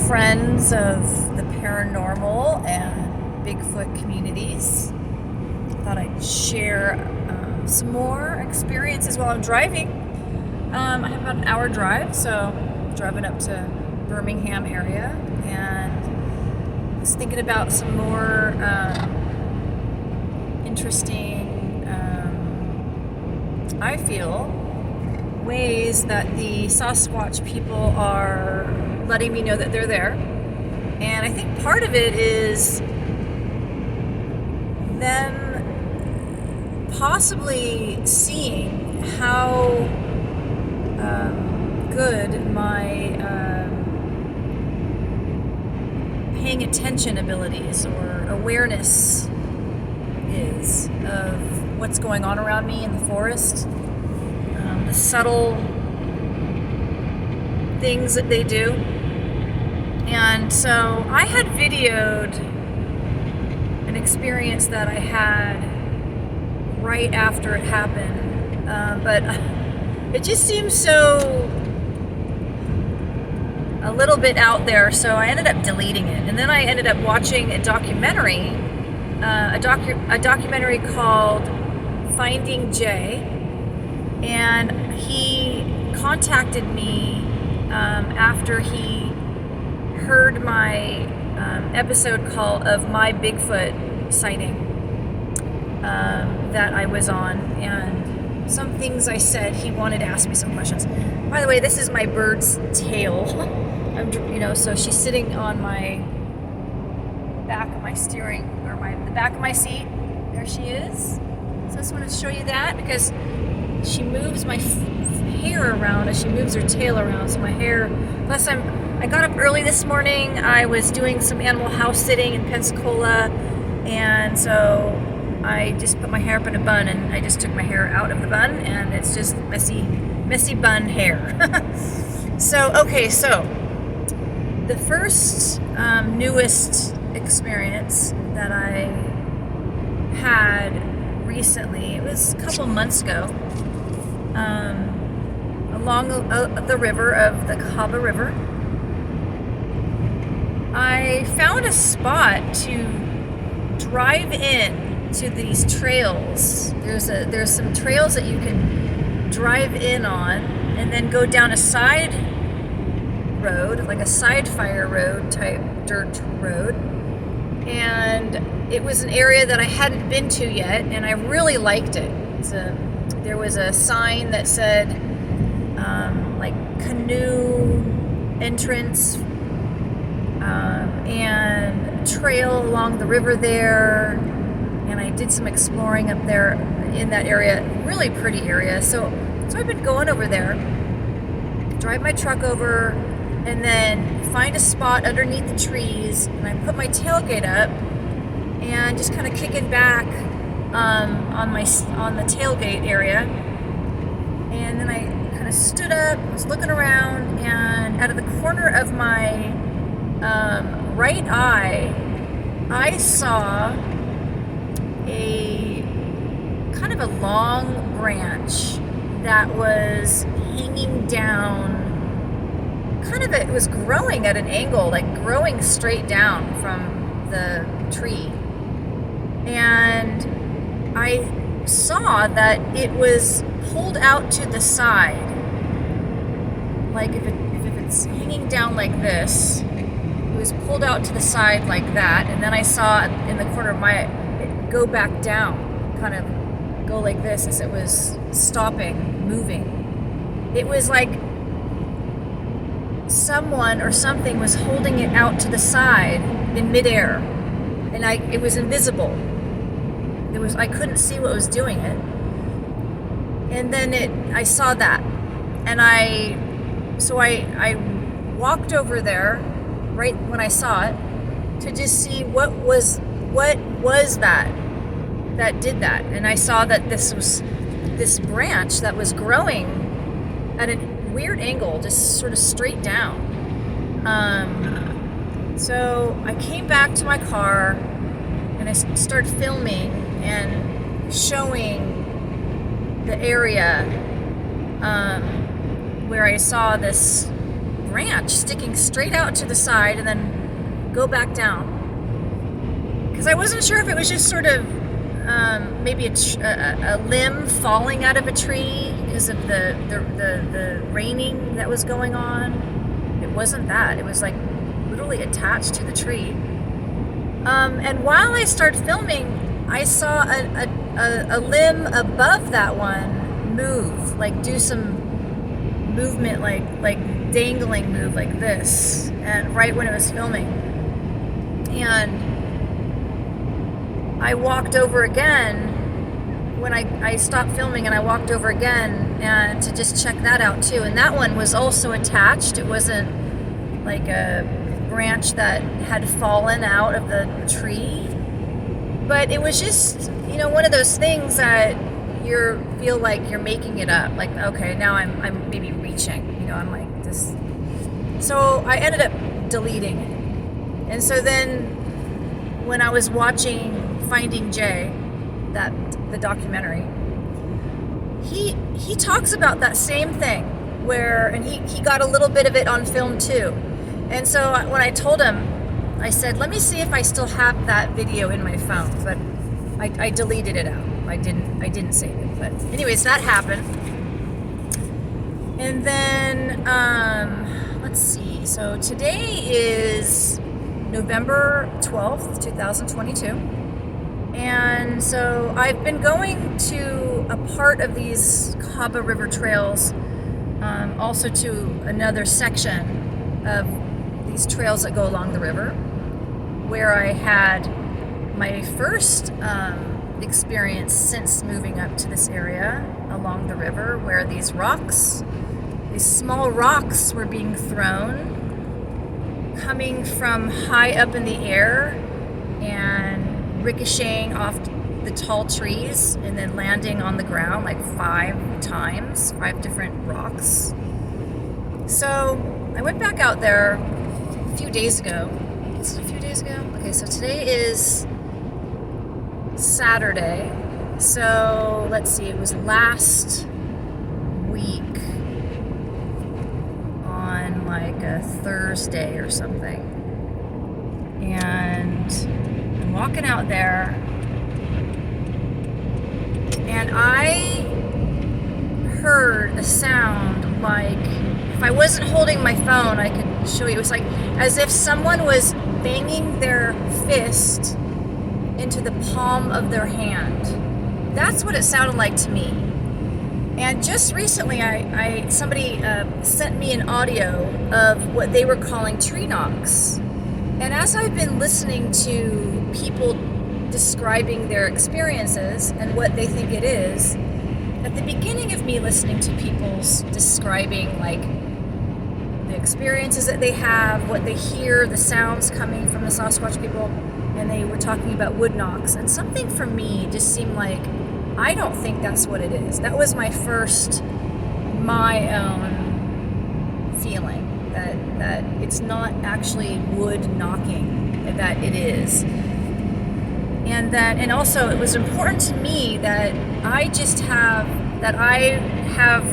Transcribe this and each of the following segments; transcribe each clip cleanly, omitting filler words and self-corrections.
friends of the paranormal and Bigfoot communities. Thought I'd share some more experiences while I'm driving. I have about an hour drive, so I'm driving up to Birmingham area, and I was thinking about some more interesting, I feel, ways that the Sasquatch people are letting me know that they're there. And I think part of it is them possibly seeing how good my paying attention abilities or awareness is of what's going on around me in the forest, the subtle things that they do. And so I had videoed an experience that I had right after it happened, but it just seems so a little bit out there, so I ended up deleting it. And then I ended up watching a documentary, a documentary called Finding Jay, and he contacted me after he heard my episode call of my Bigfoot sighting that I was on, and some things I said, he wanted to ask me some questions. By the way, this is my bird's tail. So she's sitting on my back of my steering, or the back of my seat. There she is. So I just wanted to show you that because she moves my hair around as she moves her tail around. So my hair, plus I got up early this morning. I was doing some animal house sitting in Pensacola, and so I just put my hair up in a bun, and I just took my hair out of the bun, and it's just messy bun hair. So the first newest experience that I had recently, it was a couple months ago, along the river of the Cahaba River. I found a spot to drive in to these trails. There's some trails that you can drive in on and then go down a side road, like a side fire road type dirt road. And it was an area that I hadn't been to yet, and I really liked it. There was a sign that said like canoe entrance and trail along the river there, and I did some exploring up there in that area. Really pretty area. So I've been going over there, drive my truck over, and then find a spot underneath the trees, and I put my tailgate up and just kind of kicking back on the tailgate area. And then I kind of stood up, was looking around, and out of the corner of my right eye, I saw a kind of a long branch that was hanging down. It was growing at an angle, like growing straight down from the tree. And I saw that it was pulled out to the side. Like if it's hanging down like this, it was pulled out to the side like that. And then I saw in the corner of my it go back down, kind of go like this as it was stopping, moving. It was like someone or something was holding it out to the side in midair, and it was invisible. I couldn't see what was doing it. And then I saw that, and I walked over there right when I saw it to just see what was that did that. And I saw that this was this branch that was growing at a weird angle, just sort of straight down. So I came back to my car and I started filming and showing the area where I saw this branch sticking straight out to the side and then go back down. Because I wasn't sure if it was just sort of maybe a limb falling out of a tree because of the raining that was going on. It wasn't that. It was like literally attached to the tree. And while I started filming, I saw a limb above that one move, like do some movement, like dangling move like this, and right when it was filming. And I walked over again when I stopped filming, and I walked over again and to just check that out too. And that one was also attached. It wasn't like a branch that had fallen out of the tree, but it was just, one of those things that you feel like you're making it up. Like, okay, now I'm maybe reaching. I'm like this. So I ended up deleting it. And so then when I was watching Finding Jay, the documentary, he talks about that same thing and he got a little bit of it on film too. And so when I told him, I said, let me see if I still have that video in my phone, but I deleted it out. I didn't save it. But anyways, that happened. And then let's see. So today is November 12th, 2022. And so I've been going to a part of these Caba River trails, also to another section of these trails that go along the river, where I had my first experience since moving up to this area along the river, where these small rocks were being thrown, coming from high up in the air and ricocheting off the tall trees and then landing on the ground like 5 times, 5 different rocks. So I went back out there a few days ago. Is it a few days ago? Okay, so today is Saturday. So let's see, it was last week on like a Thursday or something. And I'm walking out there, and I heard a sound like, if I wasn't holding my phone, I could show you. It was like as if someone was banging their fist into the palm of their hand. That's what it sounded like to me. And just recently, somebody sent me an audio of what they were calling tree knocks. And as I've been listening to people describing their experiences and what they think it is, at the beginning of me listening to people's describing like the experiences that they have, what they hear, the sounds coming from the Sasquatch people, and they were talking about wood knocks, and something for me just seemed like, I don't think that's what it is. That was my own feeling that it's not actually wood knocking, that it is. And also it was important to me that I have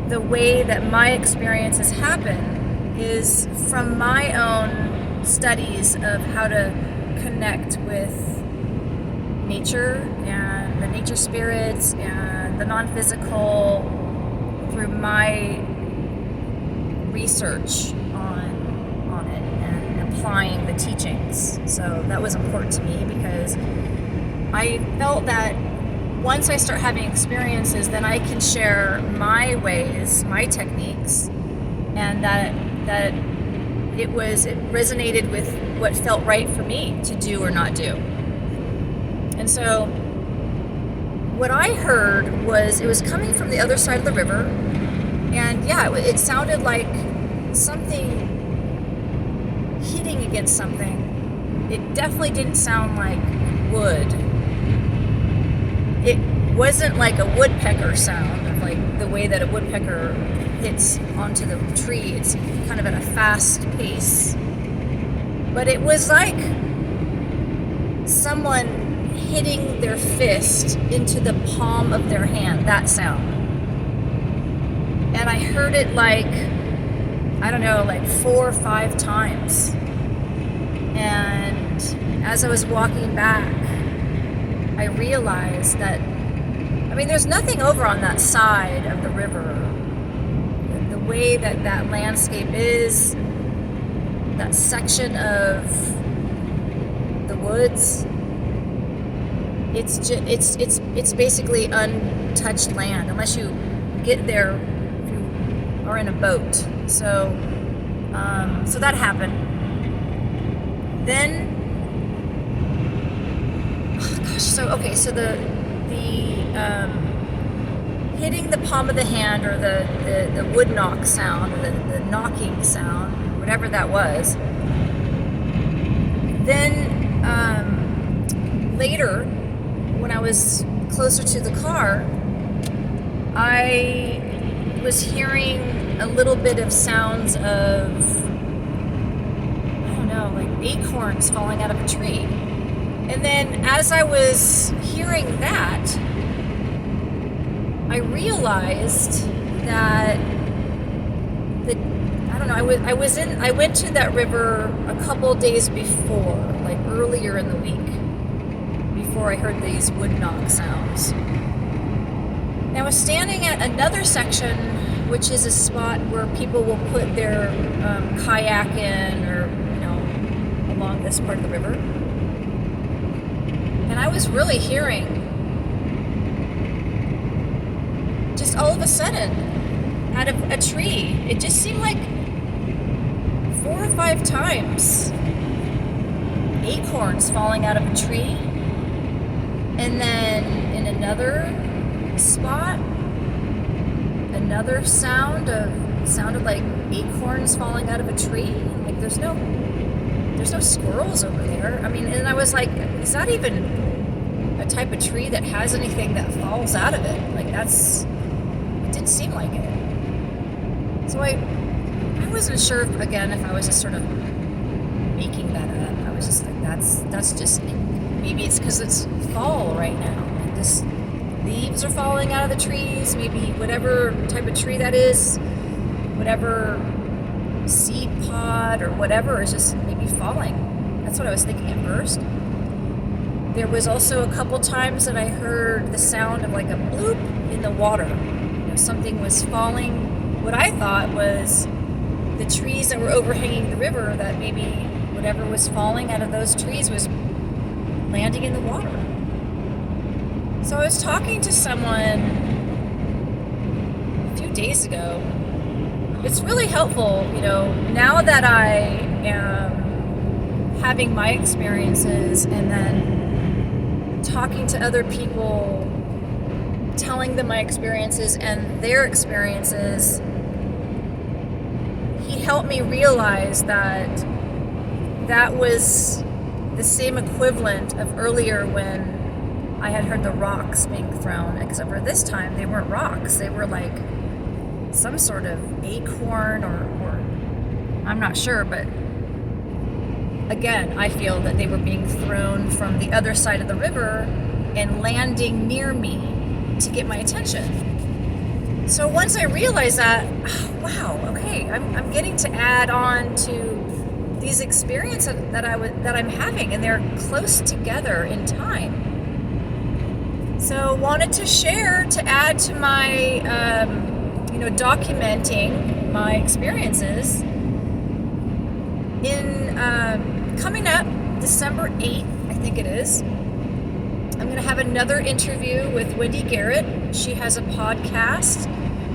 the way that my experiences happen is from my own studies of how to connect with nature and the nature spirits and the non-physical through my research on it and applying the teachings. So that was important to me because I felt that once I start having experiences, then I can share my ways, my techniques, and that it resonated with what felt right for me to do or not do. And so what I heard was, it was coming from the other side of the river, and yeah, it sounded like something hitting against something. It definitely didn't sound like wood. It wasn't like a woodpecker sound, of like the way that a woodpecker hits onto the tree. It's kind of at a fast pace. But it was like someone hitting their fist into the palm of their hand, that sound. And I heard it like I don't know, like 4 or 5 times. And as I was walking back, I realized that, I mean, there's nothing over on that side of the river. The way that that landscape is, that section of the woods, it's basically untouched land unless you get there if you are in a boat. So that happened. Then, oh gosh, so the hitting the palm of the hand, or the wood knock sound, or the knocking sound, whatever that was. Then later, when I was closer to the car, I was hearing a little bit of sounds of, I don't know, like acorns falling out of a tree. And then as I was hearing that, I realized that I don't know, I went to that river a couple days before, like earlier in the week, before I heard these wood knock sounds. And I was standing at another section, which is a spot where people will put their kayak in, or, you know, along this part of the river. And I was really hearing, just all of a sudden, out of a tree, it just seemed like 4 or 5 times, acorns falling out of a tree. And then in another spot, another sounded like acorns falling out of a tree. Like there's no squirrels over there. I mean, and I was like, is that even a type of tree that has anything that falls out of it? Like it didn't seem like it. So I wasn't sure if I was just sort of making that up. I was just like, that's just, maybe it's because it's fall right now. Like this leaves are falling out of the trees. Maybe whatever type of tree that is, whatever seed pod or whatever is just maybe falling. That's what I was thinking at first. There was also a couple times that I heard the sound of like a bloop in the water. You know, something was falling. What I thought was the trees that were overhanging the river, that maybe whatever was falling out of those trees was landing in the water. So I was talking to someone a few days ago. It's really helpful, you know, now that I am having my experiences and then talking to other people, telling them my experiences and their experiences. He helped me realize that was the same equivalent of earlier when I had heard the rocks being thrown, except for this time they weren't rocks. They were like some sort of acorn or I'm not sure, but again, I feel that they were being thrown from the other side of the river and landing near me to get my attention. So once I realized that, wow, okay, I'm getting to add on to these experiences that I'm having, and they're close together in time. So wanted to share, to add to my, documenting my experiences. In coming up December 8th, I think it is, I'm going to have another interview with Wendy Garrett. She has a podcast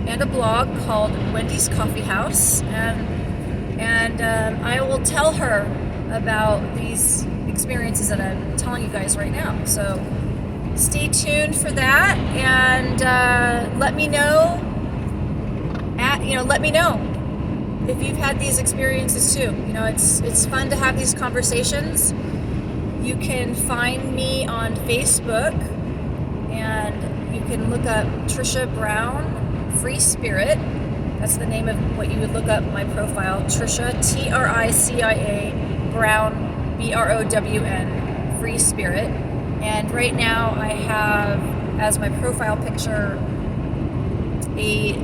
and a blog called Wendy's Coffee House, and I will tell her about these experiences that I'm telling you guys right now. So stay tuned for that, and let me know. Let me know if you've had these experiences too. You know, it's fun to have these conversations. You can find me on Facebook, and you can look up Trisha Brown Free Spirit. That's the name of what you would look up my profile, Trisha, Tricia Brown, BROWN, Free Spirit. And right now I have as my profile picture a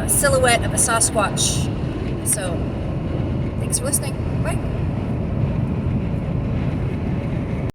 silhouette of a Sasquatch So, thanks for listening. Bye.